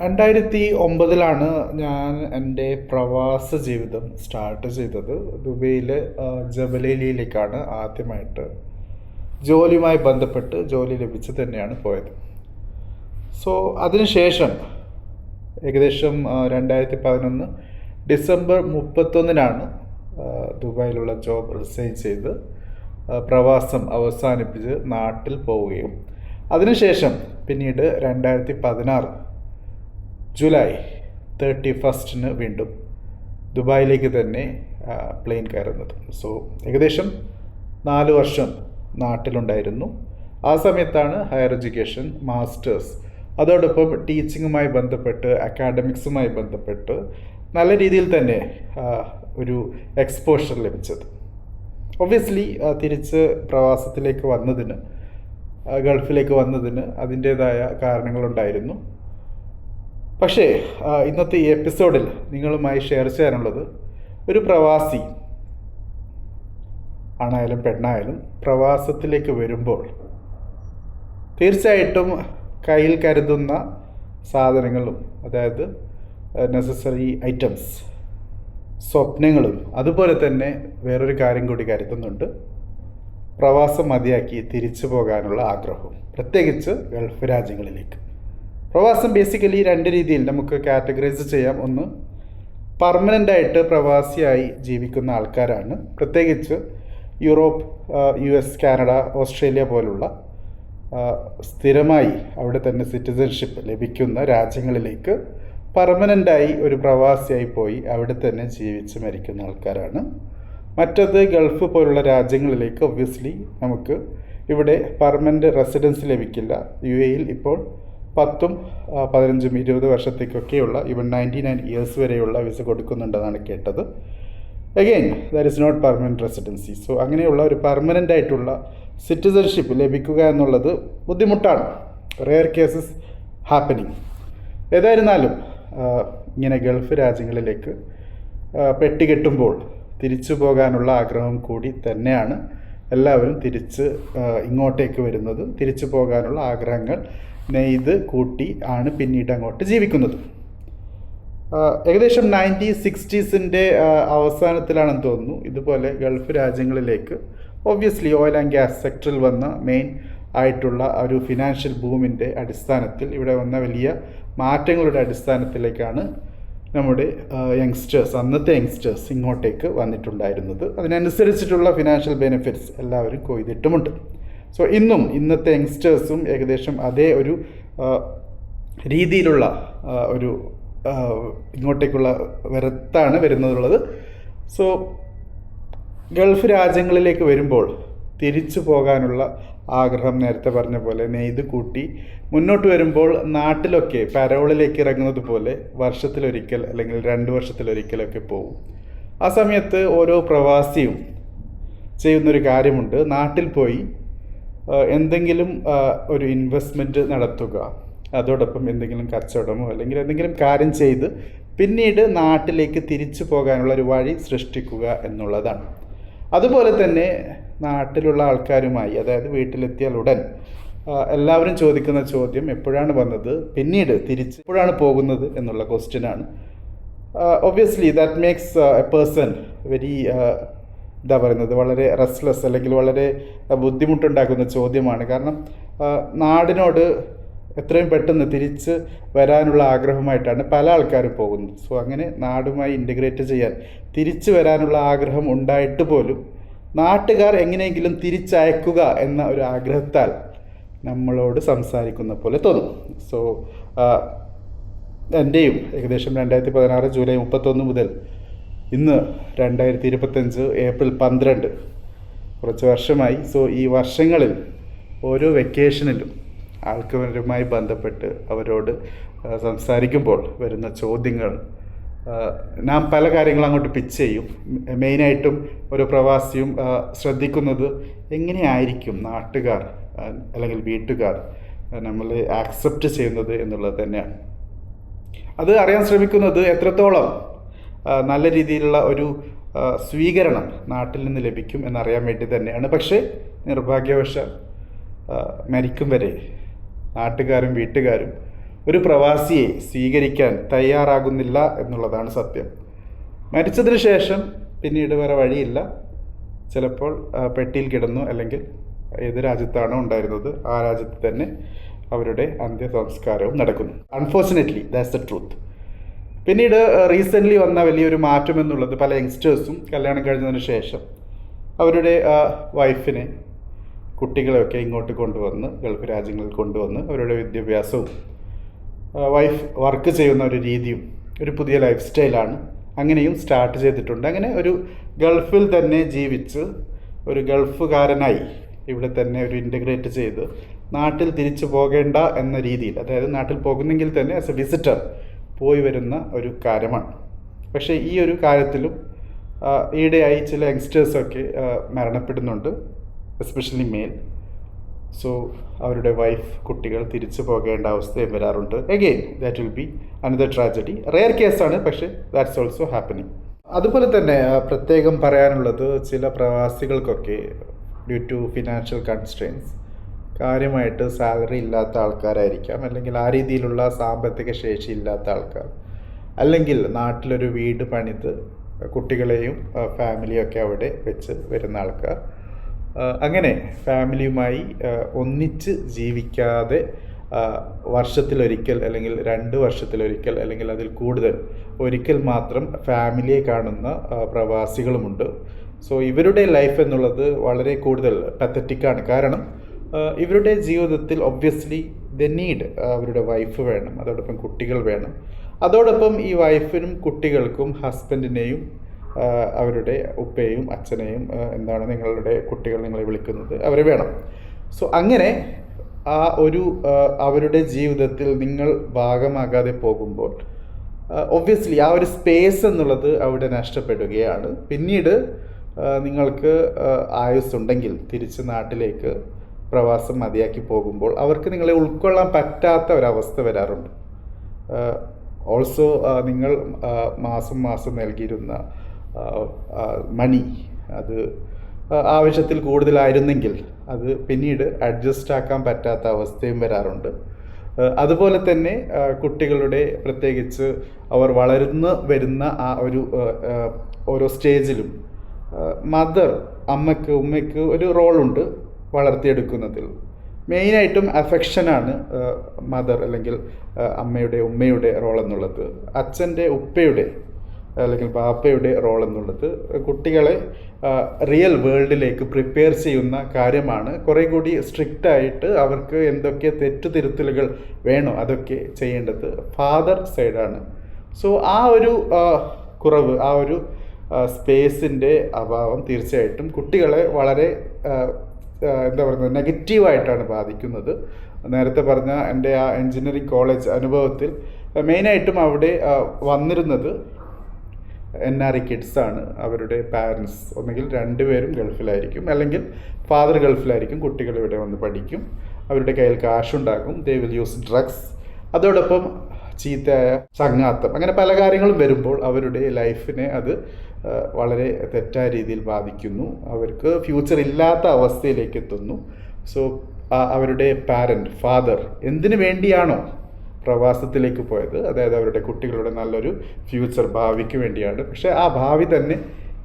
2009 ഞാൻ എൻ്റെ പ്രവാസ ജീവിതം സ്റ്റാർട്ട് ചെയ്തത്. ദുബൈയിലെ ജബലേലിയിലേക്കാണ് ആദ്യമായിട്ട് ജോലിയുമായി ബന്ധപ്പെട്ട് ജോലി ലഭിച്ച് തന്നെയാണ് പോയത്. സോ അതിനുശേഷം ഏകദേശം 2011 ഡിസംബർ 31 ദുബായിലുള്ള ജോബ് റിസൈൻ ചെയ്ത് പ്രവാസം അവസാനിപ്പിച്ച് നാട്ടിൽ പോവുകയും അതിനുശേഷം പിന്നീട് 2016 ജൂലൈ 31 വീണ്ടും ദുബായിലേക്ക് തന്നെ പ്ലെയിൻ കയറുന്നത്. സോ ഏകദേശം 4 വർഷം നാട്ടിലുണ്ടായിരുന്നു. ആ സമയത്താണ് ഹയർ എഡ്യൂക്കേഷൻ, മാസ്റ്റേഴ്സ്, അതോടൊപ്പം ടീച്ചിങ്ങുമായി ബന്ധപ്പെട്ട് അക്കാഡമിക്സുമായി ബന്ധപ്പെട്ട് നല്ല രീതിയിൽ തന്നെ ഒരു എക്സ്പോഷർ ലഭിച്ചത്. ഒബ്വിയസ്ലി തിരിച്ച് പ്രവാസത്തിലേക്ക് വന്നതിന്, ഗൾഫിലേക്ക് വന്നതിന് അതിൻ്റേതായ കാരണങ്ങളുണ്ടായിരുന്നു. പക്ഷേ ഇന്നത്തെ ഈ എപ്പിസോഡിൽ നിങ്ങളുമായി ഷെയർ ചെയ്യാനുള്ളത്, ഒരു പ്രവാസി ആണായാലും പെണ്ണായാലും പ്രവാസത്തിലേക്ക് വരുമ്പോൾ തീർച്ചയായിട്ടും കയ്യിൽ കരുതുന്ന സാധനങ്ങളും, അതായത് നെസസറി ഐറ്റംസ്, സ്വപ്നങ്ങളും, അതുപോലെ തന്നെ വേറൊരു കാര്യം കൂടി കരുതുന്നുണ്ട്: പ്രവാസം മതിയാക്കി തിരിച്ചു പോകാനുള്ള ആഗ്രഹവും, പ്രത്യേകിച്ച് ഗൾഫ് രാജ്യങ്ങളിലേക്ക്. പ്രവാസം ബേസിക്കലി 2 രീതിയിൽ നമുക്ക് കാറ്റഗറൈസ് ചെയ്യാം. ഒന്ന്, പെർമനൻ്റായിട്ട് പ്രവാസിയായി ജീവിക്കുന്ന ആൾക്കാരാണ്, പ്രത്യേകിച്ച് യൂറോപ്പ്, US, കാനഡ, ഓസ്ട്രേലിയ പോലുള്ള സ്ഥിരമായി അവിടെ തന്നെ സിറ്റിസൺഷിപ്പ് ലഭിക്കുന്ന രാജ്യങ്ങളിലേക്ക് പെർമനൻ്റായി ഒരു പ്രവാസിയായി പോയി അവിടെ തന്നെ ജീവിച്ച് മരിക്കുന്ന ആൾക്കാരാണ്. മറ്റത് ഗൾഫ് പോലുള്ള രാജ്യങ്ങളിലേക്ക് ഒബ്വിയസ്ലി നമുക്ക് ഇവിടെ പെർമനൻ്റ് റെസിഡൻസ് ലഭിക്കില്ല. UAE ഇപ്പോൾ 10, 15, 20 വർഷത്തേക്കൊക്കെയുള്ള, ഈവൻ 99 ഇയേഴ്സ് വരെയുള്ള വിസ കൊടുക്കുന്നുണ്ടെന്നാണ് കേട്ടത്. Again that is not permanent residency. So അങ്ങനെയുള്ള ഒരു പെർമനൻ്റ് ആയിട്ടുള്ള സിറ്റിസൺഷിപ്പ് ലഭിക്കുക എന്നുള്ളത് ബുദ്ധിമുട്ടാണ്. Rare cases happening. ഏതായിരുന്നാലും ഇങ്ങനെ ഗൾഫ് രാജ്യങ്ങളിലേക്ക് പെട്ടി കെട്ടുമ്പോൾ തിരിച്ചു പോകാനുള്ള ആഗ്രഹം കൂടി തന്നെയാണ് എല്ലാവരും തിരിച്ച് ഇങ്ങോട്ടേക്ക് വരുന്നത്. തിരിച്ചു പോകാനുള്ള ആഗ്രഹങ്ങൾ നെയ്ത് കൂട്ടി ആണ് പിന്നീട് അങ്ങോട്ട് ജീവിക്കുന്നത്. ഏകദേശം 1960s അവസാനത്തിലാണെന്ന് തോന്നുന്നു ഇതുപോലെ ഗൾഫ് രാജ്യങ്ങളിലേക്ക് ഒബ്വിയസ്ലി ഓയിൽ ആൻഡ് ഗ്യാസ് സെക്ടറിൽ വന്ന മെയിൻ ആയിട്ടുള്ള ഒരു ഫിനാൻഷ്യൽ ബൂമിൻ്റെ അടിസ്ഥാനത്തിൽ, ഇവിടെ വന്ന വലിയ മാറ്റങ്ങളുടെ അടിസ്ഥാനത്തിലേക്കാണ് നമ്മുടെ അന്നത്തെ യങ്സ്റ്റേഴ്സ് ഇങ്ങോട്ടേക്ക് വന്നിട്ടുണ്ടായിരുന്നത്. അതിനനുസരിച്ചിട്ടുള്ള ഫിനാൻഷ്യൽ ബെനിഫിറ്റ്സ് എല്ലാവരും കൊയ്തിട്ടുമുണ്ട്. സോ ഇന്നത്തെ യങ്സ്റ്റേഴ്സും ഏകദേശം അതേ ഒരു രീതിയിലുള്ള ഒരു ഇങ്ങോട്ടേക്കുള്ള വരത്താണ് വരുന്നതുള്ളത്. സോ ഗൾഫ് രാജ്യങ്ങളിലേക്ക് വരുമ്പോൾ തിരിച്ചു പോകാനുള്ള ആഗ്രഹം, നേരത്തെ പറഞ്ഞ പോലെ നെയ്ത് കൂട്ടി മുന്നോട്ട് വരുമ്പോൾ നാട്ടിലൊക്കെ പരോളിലേക്ക് ഇറങ്ങുന്നത് പോലെ വർഷത്തിലൊരിക്കൽ അല്ലെങ്കിൽ 2 വർഷത്തിലൊരിക്കലൊക്കെ പോകും. ആ സമയത്ത് ഓരോ പ്രവാസിയും ചെയ്യുന്നൊരു കാര്യമുണ്ട്: നാട്ടിൽ പോയി എന്തെങ്കിലും ഒരു ഇൻവെസ്റ്റ്മെൻറ്റ് നടത്തുക, അതോടൊപ്പം എന്തെങ്കിലും കച്ചവടമോ അല്ലെങ്കിൽ എന്തെങ്കിലും കാര്യം ചെയ്ത് പിന്നീട് നാട്ടിലേക്ക് തിരിച്ചു പോകാനുള്ള ഒരു വഴി സൃഷ്ടിക്കുക എന്നുള്ളതാണ്. അതുപോലെ തന്നെ നാട്ടിലുള്ള ആൾക്കാരുമായി, അതായത് വീട്ടിലെത്തിയാൽ ഉടൻ എല്ലാവരും ചോദിക്കുന്ന ചോദ്യം എപ്പോഴാണ് വന്നത്, പിന്നീട് തിരിച്ച് എപ്പോഴാണ് പോകുന്നത് എന്നുള്ള ക്വസ്റ്റ്യനാണ്. Obviously that makes A person very വളരെ റെസ്റ്റ്ലെസ്, അല്ലെങ്കിൽ വളരെ ബുദ്ധിമുട്ടുണ്ടാക്കുന്ന ചോദ്യമാണ്. കാരണം നാടിനോട് എത്രയും പെട്ടെന്ന് തിരിച്ച് വരാനുള്ള ആഗ്രഹമായിട്ടാണ് പല ആൾക്കാരും പോകുന്നത്. സോ അങ്ങനെ നാടുമായി ഇൻ്റഗ്രേറ്റ് ചെയ്യാൻ തിരിച്ചു വരാനുള്ള ആഗ്രഹം ഉണ്ടായിട്ട് പോലും നാട്ടുകാർ എങ്ങനെയെങ്കിലും തിരിച്ചയക്കുക എന്ന ഒരു ആഗ്രഹത്താൽ നമ്മളോട് സംസാരിക്കുന്ന പോലെ തോന്നും. സോ എൻ്റെയും ഏകദേശം 2016 ജൂലൈ 31 മുതൽ ഇന്ന് 2025 ഏപ്രിൽ 12, കുറച്ച് വർഷമായി. സോ ഈ വർഷങ്ങളിൽ ഓരോ വെക്കേഷനിലും ആൾക്കാരുമായി ബന്ധപ്പെട്ട് അവരോട് സംസാരിക്കുമ്പോൾ വരുന്ന ചോദ്യങ്ങൾ, നാം പല കാര്യങ്ങളും അങ്ങോട്ട് പിച്ച് ചെയ്യും. മെയിനായിട്ടും ഒരു പ്രവാസിയും ശ്രദ്ധിക്കുന്നത് എങ്ങനെയായിരിക്കും നാട്ടുകാർ അല്ലെങ്കിൽ വീട്ടുകാർ നമ്മളെ ആക്സെപ്റ്റ് ചെയ്യുന്നത് എന്നുള്ളത് തന്നെയാണ്. അത് അറിയാൻ ശ്രമിക്കുന്നത് എത്രത്തോളം നല്ല രീതിയിലുള്ള ഒരു സ്വീകരണം നാട്ടിൽ നിന്ന് ലഭിക്കും എന്നറിയാൻ വേണ്ടി തന്നെയാണ്. പക്ഷേ നിർഭാഗ്യവശാൽ മരിക്കും വരെ നാട്ടുകാരും വീട്ടുകാരും ഒരു പ്രവാസിയെ സ്വീകരിക്കാൻ തയ്യാറാകുന്നില്ല എന്നുള്ളതാണ് സത്യം. മരിച്ചതിന് ശേഷം പിന്നീട് വേറെ വഴിയില്ല, ചിലപ്പോൾ പെട്ടിയിൽ കിടന്നു, അല്ലെങ്കിൽ ഏത് രാജ്യത്താണോ ഉണ്ടായിരുന്നത് ആ രാജ്യത്ത് തന്നെ അവരുടെ അന്ത്യസംസ്കാരവും നടക്കുന്നു. Unfortunately that's the truth. പിന്നീട് റീസെൻ്റ്ലി വന്ന വലിയൊരു മാറ്റം എന്നുള്ളത് പല യങ്സ്റ്റേഴ്സും കല്യാണം കഴിഞ്ഞതിന് ശേഷം അവരുടെ വൈഫിനെ, കുട്ടികളെയൊക്കെ ഇങ്ങോട്ട് കൊണ്ടുവന്ന്, ഗൾഫ് രാജ്യങ്ങളിൽ കൊണ്ടുവന്ന് അവരുടെ വിദ്യാഭ്യാസവും വൈഫ് വർക്ക് ചെയ്യുന്ന ഒരു രീതിയും ഒരു പുതിയ ലൈഫ് സ്റ്റൈലാണ് അങ്ങനെയും സ്റ്റാർട്ട് ചെയ്തിട്ടുണ്ട്. അങ്ങനെ ഒരു ഗൾഫിൽ തന്നെ ജീവിച്ച് ഒരു ഗൾഫുകാരനായി ഇവിടെ തന്നെ ഒരു ഇൻ്റഗ്രേറ്റ് ചെയ്ത് നാട്ടിൽ തിരിച്ചു പോകേണ്ട എന്ന രീതിയിൽ, അതായത് നാട്ടിൽ പോകുന്നെങ്കിൽ തന്നെ ആസ് എ വിസിറ്റർ പോയി വരുന്ന ഒരു കാര്യമാണ്. പക്ഷേ ഈ ഒരു കാര്യത്തിലും ഈയിടെയായി ചില യങ്സ്റ്റേഴ്സൊക്കെ മരണപ്പെടുന്നുണ്ട്, എസ്പെഷ്യലി മെയിൽ. സോ അവരുടെ വൈഫ്, കുട്ടികൾ തിരിച്ചു പോകേണ്ട അവസ്ഥയും വരാറുണ്ട്. Again that will be another tragedy. Rare കേസാണ്, പക്ഷേ ദാറ്റ്സ് ഓൾസോ ഹാപ്പനിങ്. അതുപോലെ തന്നെ പ്രത്യേകം പറയാനുള്ളത്, ചില പ്രവാസികൾക്കൊക്കെ ഡ്യൂ ടു ഫിനാൻഷ്യൽ കൺസ്ട്രെയിൻസ് കാര്യമായിട്ട് സാലറി ഇല്ലാത്ത ആൾക്കാരായിരിക്കാം, അല്ലെങ്കിൽ ആ രീതിയിലുള്ള സാമ്പത്തിക ശേഷി ഇല്ലാത്ത ആൾക്കാർ, അല്ലെങ്കിൽ നാട്ടിലൊരു വീട് പണിത് കുട്ടികളെയും ഫാമിലിയൊക്കെ അവിടെ വെച്ച് വരുന്ന ആൾക്കാർ, അങ്ങനെ ഫാമിലിയുമായി ഒന്നിച്ച് ജീവിക്കാതെ വർഷത്തിലൊരിക്കൽ, അല്ലെങ്കിൽ 2 വർഷത്തിലൊരിക്കൽ, അല്ലെങ്കിൽ അതിൽ കൂടുതൽ ഒരിക്കൽ മാത്രം ഫാമിലിയെ കാണുന്ന പ്രവാസികളുമുണ്ട്. സോ ഇവരുടെ ലൈഫ് എന്നുള്ളത് വളരെ കൂടുതൽ പത്തറ്റിക്കാണ്. കാരണം ഇവരുടെ ജീവിതത്തിൽ ഒബ്വിയസ്ലി ദ നീഡ് അവരുടെ വൈഫ് വേണം, അതോടൊപ്പം കുട്ടികൾ വേണം. അതോടൊപ്പം ഈ വൈഫിനും കുട്ടികൾക്കും ഹസ്ബൻഡിനെയും അവരുടെ ഉപ്പയും അച്ഛനെയും, എന്താണ് നിങ്ങളുടെ കുട്ടികൾ നിങ്ങളെ വിളിക്കുന്നത്, അവരെ വേണം. സോ അങ്ങനെ ആ ഒരു അവരുടെ ജീവിതത്തിൽ നിങ്ങൾ ഭാഗമാകാതെ പോകുമ്പോൾ ഒബ്വിയസ്ലി ആ ഒരു സ്പേസ് എന്നുള്ളത് അവിടെ നഷ്ടപ്പെടുകയാണ്. പിന്നീട് നിങ്ങൾക്ക് ആയുസ്സുണ്ടെങ്കിൽ തിരിച്ച് നാട്ടിലേക്ക് പ്രവാസം മതിയാക്കി പോകുമ്പോൾ അവർക്ക് നിങ്ങളെ ഉൾക്കൊള്ളാൻ പറ്റാത്ത ഒരവസ്ഥ വരാറുണ്ട്. ഓൾസോ നിങ്ങൾ മാസം മാസം നൽകിയിരുന്ന മണി അത് ആവശ്യത്തിൽ കൂടുതലായിരുന്നെങ്കിൽ അത് പിന്നീട് അഡ്ജസ്റ്റ് ആക്കാൻ പറ്റാത്ത അവസ്ഥയും വരാറുണ്ട്. അതുപോലെ തന്നെ കുട്ടികളുടെ, പ്രത്യേകിച്ച് അവർ വളർന്നു വരുന്ന ആ ഒരു ഓരോ സ്റ്റേജിലും ഉമ്മയ്ക്ക് ഒരു റോളുണ്ട് വളർത്തിയെടുക്കുന്നതിൽ. മെയിനായിട്ടും അഫെക്ഷനാണ് മദർ, അല്ലെങ്കിൽ ഉമ്മയുടെ റോൾ എന്നുള്ളത്. അച്ഛൻ്റെ, ഉപ്പയുടെ അല്ലെങ്കിൽ ബാപ്പയുടെ റോൾ എന്നുള്ളത് കുട്ടികളെ റിയൽ വേൾഡിലേക്ക് പ്രിപ്പയർ ചെയ്യുന്ന കാര്യമാണ്. കുറേ കൂടി സ്ട്രിക്റ്റായിട്ട് അവർക്ക് എന്തൊക്കെ തെറ്റുതിരുത്തലുകൾ വേണോ അതൊക്കെ ചെയ്യേണ്ടത് ഫാദർ സൈഡാണ്. സോ ആ ഒരു കുറവ്, ആ ഒരു സ്പേസിൻ്റെ അഭാവം തീർച്ചയായിട്ടും കുട്ടികളെ വളരെ നെഗറ്റീവായിട്ടാണ് ബാധിക്കുന്നത്. നേരത്തെ പറഞ്ഞ എൻ്റെ ആ എൻജിനീയറിംഗ് കോളേജ് അനുഭവത്തിൽ മെയിനായിട്ടും അവിടെ വന്നിരുന്നത് NRI കിഡ്സാണ്. അവരുടെ പാരൻസ് ഒന്നുകിൽ 2 പേരും ഗൾഫിലായിരിക്കും, അല്ലെങ്കിൽ ഫാദർ ഗൾഫിലായിരിക്കും, കുട്ടികൾ ഇവിടെ വന്ന് പഠിക്കും, അവരുടെ കയ്യിൽ കാശുണ്ടാകും, ദേ വിൽ യൂസ് ഡ്രഗ്സ്, അതോടൊപ്പം ചീത്തയായ ചങ്ങാത്തം, അങ്ങനെ പല കാര്യങ്ങളും വരുമ്പോൾ അവരുടെ ലൈഫിനെ അത് വളരെ തെറ്റായ രീതിയിൽ ബാധിക്കുന്നു. അവർക്ക് ഫ്യൂച്ചർ ഇല്ലാത്ത അവസ്ഥയിലേക്ക് എത്തുന്നു. സോ അവരുടെ ഫാദർ എന്തിനു വേണ്ടിയാണോ പ്രവാസത്തിലേക്ക് പോയത്, അതായത് അവരുടെ കുട്ടികളുടെ നല്ലൊരു ഫ്യൂച്ചർ, ഭാവിക്ക് വേണ്ടിയാണ്, പക്ഷേ ആ ഭാവി തന്നെ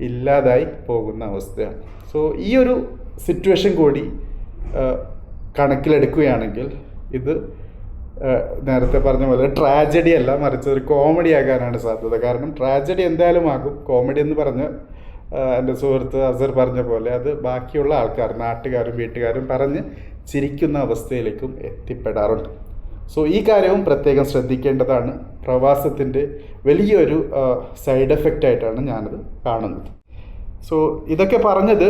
ഇല്ലാതായി പോകുന്ന അവസ്ഥയാണ്. സോ ഈ ഒരു സിറ്റുവേഷൻ കൂടി കണക്കിലെടുക്കുകയാണെങ്കിൽ ഇത് നേരത്തെ പറഞ്ഞ പോലെ ട്രാജഡി അല്ല, മറിച്ച് ഒരു കോമഡി ആകാനാണ് സാധ്യത. കാരണം ട്രാജഡി എന്തായാലും ആകും. കോമഡി എന്ന് പറഞ്ഞ് എൻ്റെ സുഹൃത്ത് അസർ പറഞ്ഞ പോലെ അത് ബാക്കിയുള്ള ആൾക്കാർ, നാട്ടുകാരും വീട്ടുകാരും പറഞ്ഞ് ചിരിക്കുന്ന അവസ്ഥയിലേക്കും എത്തിപ്പെടാറുണ്ട്. സോ ഈ കാര്യവും പ്രത്യേകം ശ്രദ്ധിക്കേണ്ടതാണ്. പ്രവാസത്തിൻ്റെ വലിയൊരു സൈഡ് എഫക്റ്റ് ആയിട്ടാണ് ഞാനത് കാണുന്നത്. സോ ഇതൊക്കെ പറഞ്ഞത്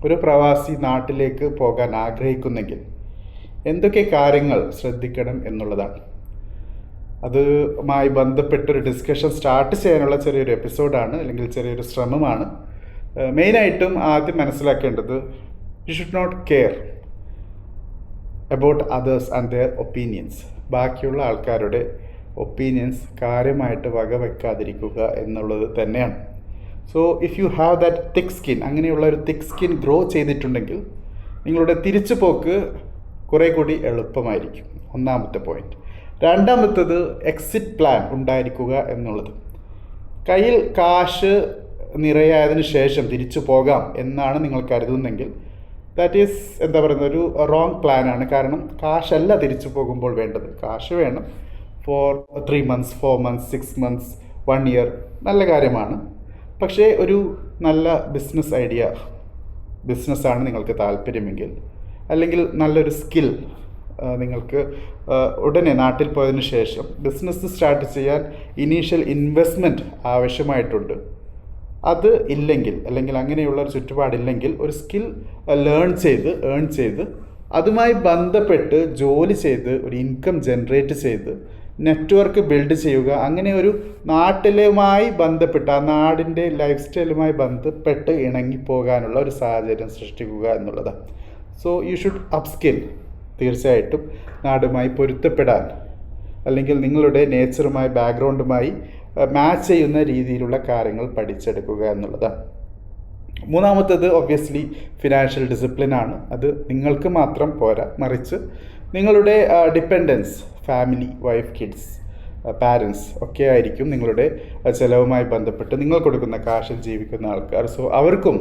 ഒരു പ്രവാസി നാട്ടിലേക്ക് പോകാൻ ആഗ്രഹിക്കുന്നെങ്കിൽ എന്തൊക്കെ കാര്യങ്ങൾ ശ്രദ്ധിക്കണം എന്നുള്ളതാണ്. അതുമായി ബന്ധപ്പെട്ടൊരു ഡിസ്കഷൻ സ്റ്റാർട്ട് ചെയ്യാനുള്ള ചെറിയൊരു എപ്പിസോഡാണ്, അല്ലെങ്കിൽ ചെറിയൊരു ശ്രമമാണ്. മെയിനായിട്ടും ആദ്യം മനസ്സിലാക്കേണ്ടത്, you should not care about others and their opinions. ബാക്കിയുള്ള ആൾക്കാരുടെ ഒപ്പീനിയൻസ് കാര്യമായിട്ട് വകവെക്കാതിരിക്കുക എന്നുള്ളത് തന്നെയാണ്. So if you have that thick skin, അങ്ങനെയുള്ള ഒരു തിക്ക് സ്കിൻ ഗ്രോ ചെയ്തിട്ടുണ്ടെങ്കിൽ നിങ്ങളുടെ തിരിച്ചു പോക്ക് കുറേ കൂടി എളുപ്പമായിരിക്കും. ഒന്നാമത്തെ പോയിന്റ്. രണ്ടാമത്തത് എക്സിറ്റ് പ്ലാൻ ഉണ്ടായിരിക്കുക എന്നുള്ളത്. കയ്യിൽ കാശ് നിറയായതിനു ശേഷം തിരിച്ചു പോകാം എന്നാണ് നിങ്ങൾ കരുതുന്നെങ്കിൽ ദാറ്റ് ഈസ് എന്താ പറയുന്നത്, ഒരു റോങ് പ്ലാനാണ്. കാരണം കാശല്ല തിരിച്ചു പോകുമ്പോൾ വേണ്ടത്. കാശ് വേണം four 3 months 4 months 6 months 1 year, നല്ല കാര്യമാണ്. പക്ഷേ ഒരു നല്ല ബിസിനസ്സാണ് നിങ്ങൾക്ക് താല്പര്യമെങ്കിൽ, അല്ലെങ്കിൽ നല്ലൊരു സ്കിൽ നിങ്ങൾക്ക് ഉടനെ നാട്ടിൽ പോയതിനു ശേഷം ബിസിനസ് സ്റ്റാർട്ട് ചെയ്യാൻ ഇനീഷ്യൽ ഇൻവെസ്റ്റ്മെൻറ്റ് ആവശ്യമായിട്ടുണ്ട്. അത് ഇല്ലെങ്കിൽ, അല്ലെങ്കിൽ അങ്ങനെയുള്ള ഒരു ചുറ്റുപാടില്ലെങ്കിൽ, ഒരു സ്കിൽ ഏൺ ചെയ്ത് അതുമായി ബന്ധപ്പെട്ട് ജോലി ചെയ്ത് ഒരു ഇൻകം ജനറേറ്റ് ചെയ്ത് നെറ്റ്വർക്ക് ബിൽഡ് ചെയ്യുക. അങ്ങനെ ഒരു നാട്ടിലുമായി ബന്ധപ്പെട്ട് ആ നാടിൻ്റെ ലൈഫ് സ്റ്റൈലുമായി ബന്ധപ്പെട്ട് ഇണങ്ങിപ്പോകാനുള്ള ഒരു സാഹചര്യം സൃഷ്ടിക്കുക എന്നുള്ളതാണ്. So you should upskill. തീർച്ചയായിട്ടും നാടുമായി പൊരുത്തപ്പെടാൻ, അല്ലെങ്കിൽ നിങ്ങളുടെ നേച്ചറുമായി ബാക്ക്ഗ്രൗണ്ടുമായി മാച്ച് ചെയ്യുന്ന രീതിയിലുള്ള കാര്യങ്ങൾ പഠിച്ചെടുക്കുക എന്നുള്ളതാണ്. മൂന്നാമത്തത് ഒബ്വിയസ്ലി ഫിനാൻഷ്യൽ ഡിസിപ്ലിനാണ്. അത് നിങ്ങൾക്ക് മാത്രം പോരാ, മറിച്ച് നിങ്ങളുടെ dependence, family, wife, kids, parents ഒക്കെ ആയിരിക്കും നിങ്ങളുടെ ചിലവുമായി ബന്ധപ്പെട്ട് നിങ്ങൾ കൊടുക്കുന്ന കാശിൽ ജീവിക്കുന്ന ആൾക്കാർ. സോ അവർക്കും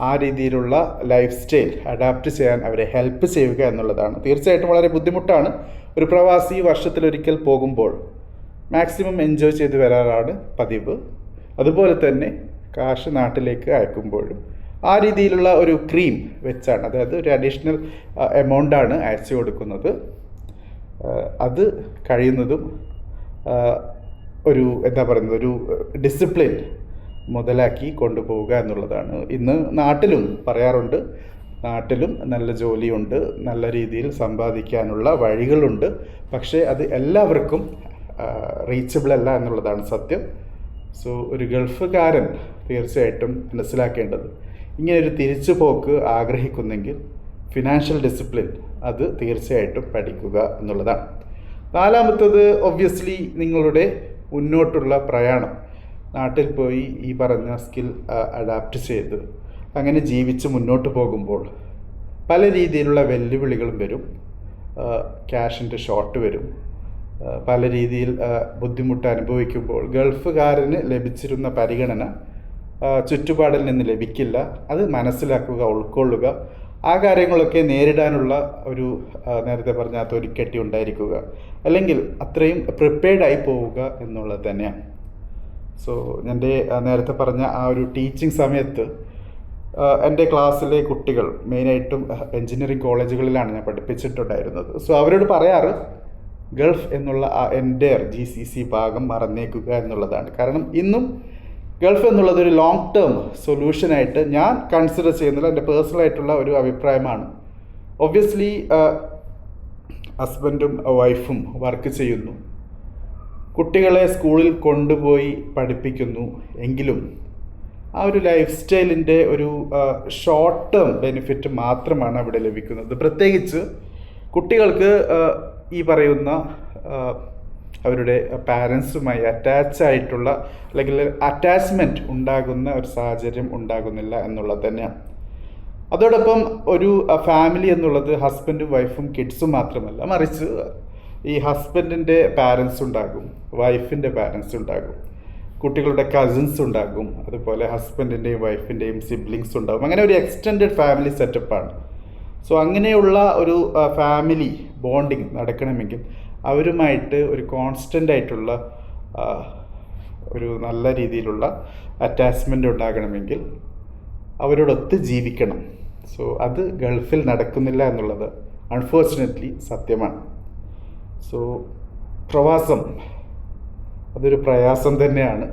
ആ രീതിയിലുള്ള ലൈഫ് സ്റ്റൈൽ അഡാപ്റ്റ് ചെയ്യാൻ അവരെ ഹെൽപ്പ് ചെയ്യുക എന്നുള്ളതാണ്. തീർച്ചയായിട്ടും വളരെ ബുദ്ധിമുട്ടാണ്. ഒരു പ്രവാസി വർഷത്തിലൊരിക്കൽ പോകുമ്പോൾ മാക്സിമം എൻജോയ് ചെയ്ത് വരാറാണ് പതിവ്. അതുപോലെ തന്നെ കാശ് നാട്ടിലേക്ക് അയക്കുമ്പോഴും ആ രീതിയിലുള്ള ഒരു ക്രീം വെച്ചാണ്, അതായത് ഒരു അഡീഷണൽ എമൗണ്ടാണ് അയച്ചു കൊടുക്കുന്നത്. അത് കഴിയുന്നതും ഒരു ഒരു ഡിസിപ്ലിൻ മുതലാക്കി കൊണ്ടുപോവുക എന്നുള്ളതാണ്. ഇന്ന് നാട്ടിലും പറയാറുണ്ട്, നാട്ടിലും നല്ല ജോലിയുണ്ട്, നല്ല രീതിയിൽ സമ്പാദിക്കാനുള്ള വഴികളുണ്ട്. പക്ഷേ അത് എല്ലാവർക്കും റീച്ചബിൾ അല്ല എന്നുള്ളതാണ് സത്യം. സോ ഒരു ഗൾഫുകാരൻ തീർച്ചയായിട്ടും മനസ്സിലാക്കേണ്ടത്, ഇങ്ങനൊരു തിരിച്ചുപോക്ക് ആഗ്രഹിക്കുന്നെങ്കിൽ ഫിനാൻഷ്യൽ ഡിസിപ്ലിൻ അത് തീർച്ചയായിട്ടും പഠിക്കുക എന്നുള്ളതാണ്. നാലാമത്തത് ഒബ്വിയസ്ലി നിങ്ങളുടെ മുന്നോട്ടുള്ള പ്രയാണം. നാട്ടിൽ പോയി ഈ പറഞ്ഞ സ്കിൽ അഡാപ്റ്റ് ചെയ്ത് അങ്ങനെ ജീവിച്ച് മുന്നോട്ട് പോകുമ്പോൾ പല രീതിയിലുള്ള വെല്ലുവിളികളും വരും. ക്യാഷിൻ്റെ ഷോർട്ട് വരും. പല രീതിയിൽ ബുദ്ധിമുട്ട് അനുഭവിക്കുമ്പോൾ ഗൾഫുകാരന് ലഭിച്ചിരുന്ന പരിഗണന ചുറ്റുപാടിൽ നിന്ന് ലഭിക്കില്ല. അത് മനസ്സിലാക്കുക, ഉൾക്കൊള്ളുക. ആ കാര്യങ്ങളൊക്കെ നേരിടാനുള്ള ഒരു നേരത്തെ പറഞ്ഞ തൊലിക്കെട്ടി ഉണ്ടായിരിക്കുക, അല്ലെങ്കിൽ അത്രയും പ്രിപ്പയർഡായി പോവുക എന്നുള്ളത് തന്നെയാണ്. സോ എൻ്റെ നേരത്തെ പറഞ്ഞ ആ ഒരു ടീച്ചിങ് സമയത്ത് എൻ്റെ ക്ലാസ്സിലെ കുട്ടികൾ, മെയിനായിട്ടും എൻജിനീയറിംഗ് കോളേജുകളിലാണ് ഞാൻ പഠിപ്പിച്ചിട്ടുണ്ടായിരുന്നത്. സോ അവരോട് പറയാറ് ഗൾഫ് എന്നുള്ള ആ എൻ്റെ GCC ഭാഗം മറന്നേക്കുക എന്നുള്ളതാണ്. കാരണം ഇന്നും ഗൾഫ് എന്നുള്ളത് ഒരു ലോങ് ടേം സൊല്യൂഷനായിട്ട് ഞാൻ കൺസിഡർ ചെയ്യുന്നില്ല. എൻ്റെ പേഴ്സണലായിട്ടുള്ള ഒരു അഭിപ്രായമാണ്. ഒബ്വിയസ്ലി ഹസ്ബൻഡും വൈഫും വർക്ക് ചെയ്യുന്നു, കുട്ടികളെ സ്കൂളിൽ കൊണ്ടുപോയി പഠിപ്പിക്കുന്നു. എങ്കിലും ആ ഒരു ലൈഫ് സ്റ്റൈലിൻ്റെ ഒരു ഷോർട്ട് ടേം ബെനിഫിറ്റ് മാത്രമാണ് അവിടെ ലഭിക്കുന്നത്. പ്രത്യേകിച്ച് കുട്ടികൾക്ക് ഈ പറയുന്ന അവരുടെ പാരൻസുമായി അറ്റാച്ചായിട്ടുള്ള, അല്ലെങ്കിൽ അറ്റാച്ച്മെൻറ്റ് ഉണ്ടാകുന്ന ഒരു സാഹചര്യം ഉണ്ടാകുന്നില്ല എന്നുള്ളത് തന്നെയാണ്. അതോടൊപ്പം ഒരു ഫാമിലി എന്നുള്ളത് ഹസ്ബൻഡും വൈഫും കിഡ്സും മാത്രമല്ല, മറിച്ച് ഈ ഹസ്ബൻഡിൻ്റെ പാരൻസ് ഉണ്ടാകും, വൈഫിൻ്റെ പാരൻസ് ഉണ്ടാകും, കുട്ടികളുടെ കസിൻസ് ഉണ്ടാകും, അതുപോലെ ഹസ്ബൻഡിൻ്റെയും വൈഫിൻ്റെയും സിബ്ലിങ്സ് ഉണ്ടാകും. അങ്ങനെ ഒരു എക്സ്റ്റെൻഡഡ് ഫാമിലി സെറ്റപ്പാണ്. സോ അങ്ങനെയുള്ള ഒരു ഫാമിലി ബോണ്ടിങ് നടക്കണമെങ്കിൽ അവരുമായിട്ട് ഒരു കോൺസ്റ്റൻ്റ് ആയിട്ടുള്ള ഒരു നല്ല രീതിയിലുള്ള അറ്റാച്ച്മെൻ്റ് ഉണ്ടാകണമെങ്കിൽ അവരോടൊത്ത് ജീവിക്കണം. സോ അത് ഗൾഫിൽ നടക്കുന്നില്ല എന്നുള്ളത് അൺഫോർച്ചുനേറ്റ്ലി സത്യമാണ്. സോ പ്രവാസം അതൊരു പ്രയാസം തന്നെയാണ്.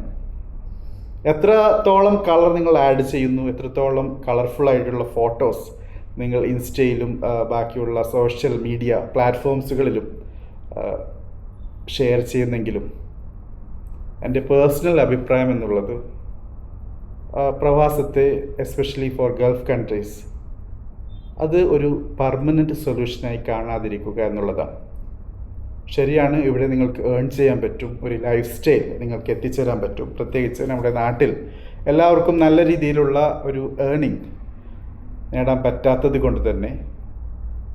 എത്രത്തോളം കളർ നിങ്ങൾ ആഡ് ചെയ്യുന്നു, എത്രത്തോളം കളർഫുൾ ആയിട്ടുള്ള ഫോട്ടോസ് നിങ്ങൾ ഇൻസ്റ്റയിലും ബാക്കിയുള്ള സോഷ്യൽ മീഡിയ പ്ലാറ്റ്ഫോംസുകളിലും ഷെയർ ചെയ്യുന്നെങ്കിലും എൻ്റെ പേഴ്സണൽ അഭിപ്രായം എന്നുള്ളത് പ്രവാസത്തെ എസ്പെഷ്യലി ഫോർ ഗൾഫ് കൺട്രീസ് അത് ഒരു പെർമനൻറ്റ് സൊല്യൂഷനായി കാണാതിരിക്കുക എന്നുള്ളതാണ്. ശരിയാണ്, ഇവിടെ നിങ്ങൾക്ക് ഏൺ ചെയ്യാൻ പറ്റും, ഒരു ലൈഫ് സ്റ്റൈൽ നിങ്ങൾക്ക് എത്തിച്ചേരാൻ പറ്റും. പ്രത്യേകിച്ച് നമ്മുടെ നാട്ടിൽ എല്ലാവർക്കും നല്ല രീതിയിലുള്ള ഒരു ഏണിങ് നേടാൻ പറ്റാത്തത് കൊണ്ട് തന്നെ.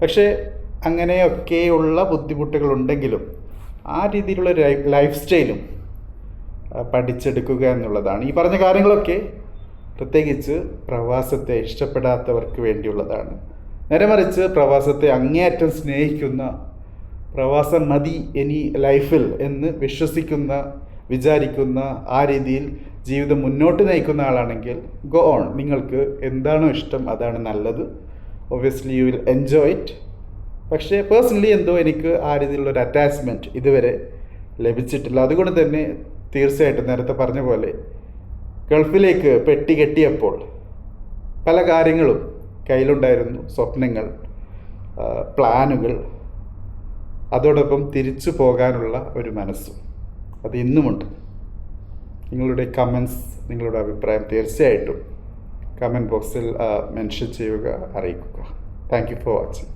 പക്ഷേ അങ്ങനെയൊക്കെയുള്ള ബുദ്ധിമുട്ടുകളുണ്ടെങ്കിലും ആ രീതിയിലുള്ള ഒരു ലൈഫ് സ്റ്റൈലും പഠിച്ചെടുക്കുക എന്നുള്ളതാണ്. ഈ പറഞ്ഞ കാര്യങ്ങളൊക്കെ പ്രത്യേകിച്ച് പ്രവാസത്തെ ഇഷ്ടപ്പെടാത്തവർക്ക് വേണ്ടിയുള്ളതാണ്. നേരെ മറിച്ച് പ്രവാസത്തെ അങ്ങേയറ്റം സ്നേഹിക്കുന്ന, പ്രവാസം മതി ഇനി ലൈഫിൽ എന്ന് വിചാരിക്കുന്ന, ആ രീതിയിൽ ജീവിതം മുന്നോട്ട് നയിക്കുന്ന ആളാണെങ്കിൽ ഗോ ഓൺ. നിങ്ങൾക്ക് എന്താണോ ഇഷ്ടം അതാണ് നല്ലത്. Obviously you will enjoy it. പക്ഷേ പേഴ്സണലി എന്തോ എനിക്ക് ആ രീതിയിലുള്ളൊരു അറ്റാച്ച്മെൻറ്റ് ഇതുവരെ ലഭിച്ചിട്ടില്ല. അതുകൊണ്ട് തന്നെ തീർച്ചയായിട്ടും നേരത്തെ പറഞ്ഞ പോലെ ഗൾഫിലേക്ക് പെട്ടി കെട്ടിയപ്പോൾ പല കാര്യങ്ങളും കയ്യിലുണ്ടായിരുന്നു, സ്വപ്നങ്ങൾ, പ്ലാനുകൾ, അതോടൊപ്പം തിരിച്ചു പോകാനുള്ള ഒരു മനസ്സും. അത് ഇന്നുമുണ്ട്. നിങ്ങളുടെ കമൻസ്, നിങ്ങളുടെ അഭിപ്രായം തീർച്ചയായിട്ടും കമൻറ്റ് ബോക്സിൽ മെൻഷൻ ചെയ്യുക, അറിയിക്കുക. Thank you for watching.